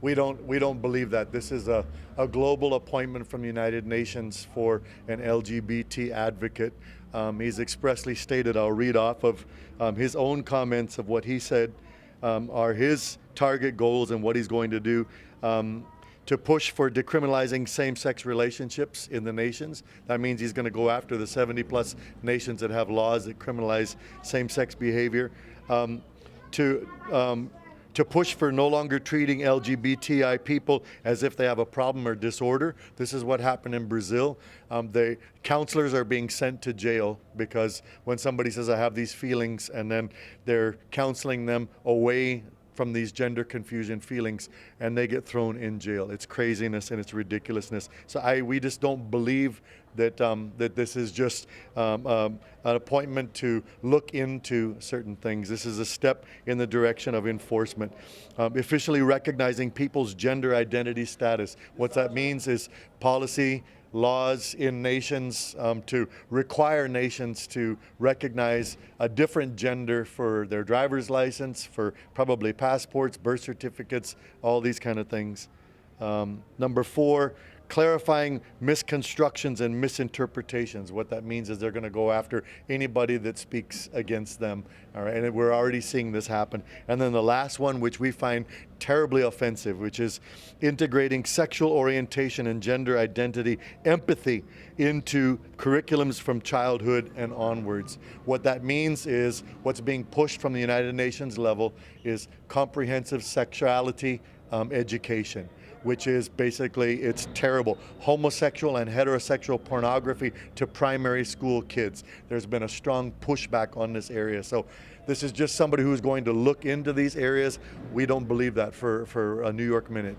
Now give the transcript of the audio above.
We don't believe that. This is a global appointment from the United Nations for an LGBT advocate. He's expressly stated, I'll read off of his own comments of what he said are his target goals and what he's going to do. To push for decriminalizing same-sex relationships in the nations. That means he's going to go after the 70-plus nations that have laws that criminalize same-sex behavior. To push for no longer treating LGBTI people as if they have a problem or disorder. This is what happened in Brazil. The counselors are being sent to jail because when somebody says, I have these feelings, and then they're counseling them away from these gender confusion feelings, and they get thrown in jail. It's craziness and it's ridiculousness. So we just don't believe that that this is just an appointment to look into certain things. This is a step in the direction of enforcement. Officially recognizing people's gender identity status. What that means is policy, laws in nations to require nations to recognize a different gender for their driver's license, for probably passports, birth certificates, all these kind of things. Number 4, clarifying misconstructions and misinterpretations. What that means is they're going to go after anybody that speaks against them. All right, and we're already seeing this happen. And then the last one, which we find terribly offensive, which is integrating sexual orientation and gender identity empathy into curriculums from childhood and onwards. What that means is what's being pushed from the United Nations level is comprehensive sexuality education, which is basically, it's terrible. Homosexual and heterosexual pornography to primary school kids. There's been a strong pushback on this area. So this is just somebody who's going to look into these areas. We don't believe that for a New York minute.